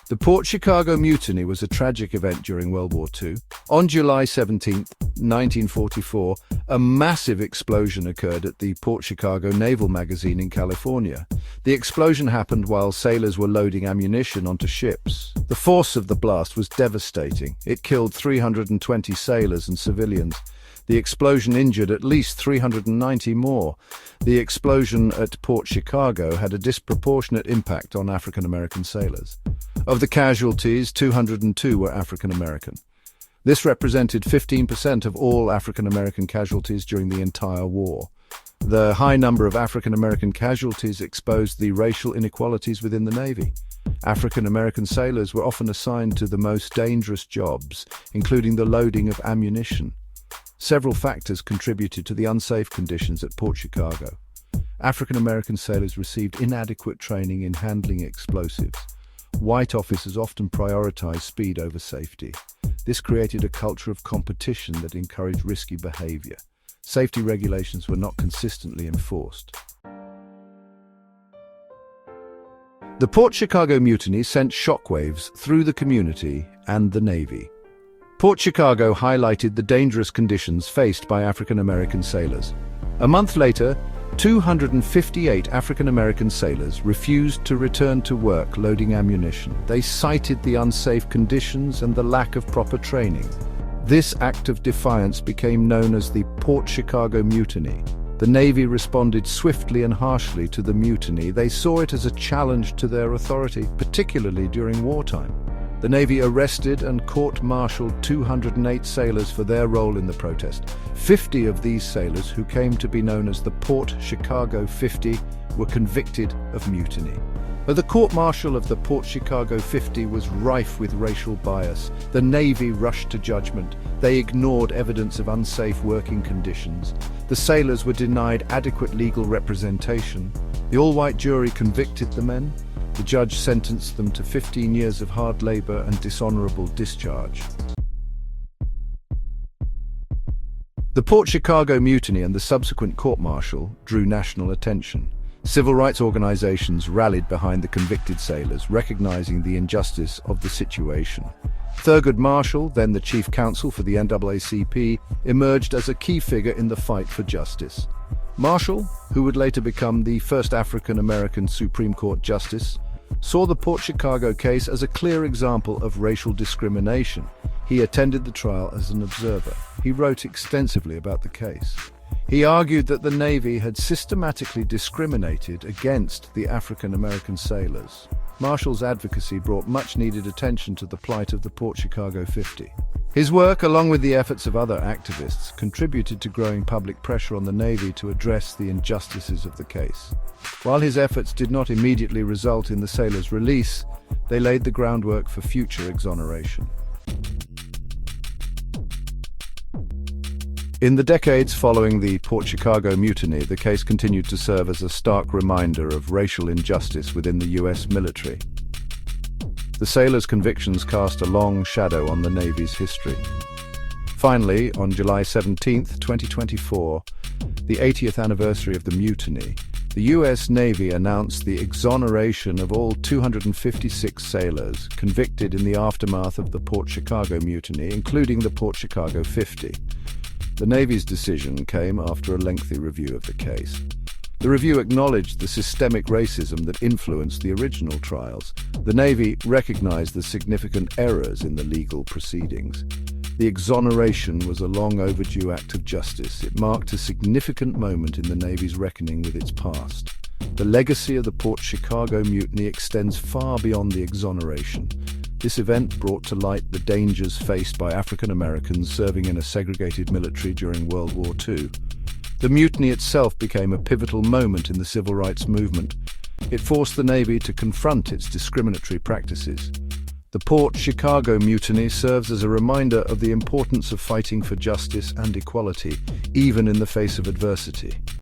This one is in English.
The Port Chicago Mutiny was a tragic event during World War II. On July 17, 1944, a massive explosion occurred at the Port Chicago Naval Magazine in California. The explosion happened while sailors were loading ammunition onto ships. The force of the blast was devastating. It killed 320 sailors and civilians. The explosion injured at least 390 more. The explosion at Port Chicago had a disproportionate impact on African American sailors. Of the casualties, 202 were African American. This represented 15% of all African American casualties during the entire war. The high number of African American casualties exposed the racial inequalities within the Navy. African American sailors were often assigned to the most dangerous jobs, including the loading of ammunition. Several factors contributed to the unsafe conditions at Port Chicago. African American sailors received inadequate training in handling explosives. White officers often prioritized speed over safety. This created a culture of competition that encouraged risky behavior. Safety regulations were not consistently enforced. The Port Chicago Mutiny sent shockwaves through the community and the Navy. Port Chicago highlighted the dangerous conditions faced by African American sailors. A month later, 258 African American sailors refused to return to work loading ammunition. They cited the unsafe conditions and the lack of proper training. This act of defiance became known as the Port Chicago Mutiny. The Navy responded swiftly and harshly to the mutiny. They saw it as a challenge to their authority, particularly during wartime. The Navy arrested and court-martialed 208 sailors for their role in the protest. 50 of these sailors, who came to be known as the Port Chicago 50, were convicted of mutiny. But the court-martial of the Port Chicago 50 was rife with racial bias. The Navy rushed to judgment. They ignored evidence of unsafe working conditions. The sailors were denied adequate legal representation. The all-white jury convicted the men. The judge sentenced them to 15 years of hard labor and dishonorable discharge. The Port Chicago Mutiny and the subsequent court-martial drew national attention. Civil rights organizations rallied behind the convicted sailors, recognizing the injustice of the situation. Thurgood Marshall, then the chief counsel for the NAACP, emerged as a key figure in the fight for justice. Marshall, who would later become the first African-American Supreme Court justice, saw the Port Chicago case as a clear example of racial discrimination. He attended the trial as an observer. He wrote extensively about the case. He argued that the Navy had systematically discriminated against the African American sailors. Marshall's advocacy brought much-needed attention to the plight of the Port Chicago 50. His work, along with the efforts of other activists, contributed to growing public pressure on the Navy to address the injustices of the case. While his efforts did not immediately result in the sailors' release, they laid the groundwork for future exoneration. In the decades following the Port Chicago Mutiny, the case continued to serve as a stark reminder of racial injustice within the U.S. military. The sailors' convictions cast a long shadow on the Navy's history. Finally, on July 17, 2024, the 80th anniversary of the mutiny, the U.S. Navy announced the exoneration of all 256 sailors convicted in the aftermath of the Port Chicago Mutiny, including the Port Chicago 50. The Navy's decision came after a lengthy review of the case. The review acknowledged the systemic racism that influenced the original trials. The Navy recognized the significant errors in the legal proceedings. The exoneration was a long overdue act of justice. It marked a significant moment in the Navy's reckoning with its past. The legacy of the Port Chicago Mutiny extends far beyond the exoneration. This event brought to light the dangers faced by African Americans serving in a segregated military during World War II. The mutiny itself became a pivotal moment in the civil rights movement. It forced the Navy to confront its discriminatory practices. The Port Chicago Mutiny serves as a reminder of the importance of fighting for justice and equality, even in the face of adversity.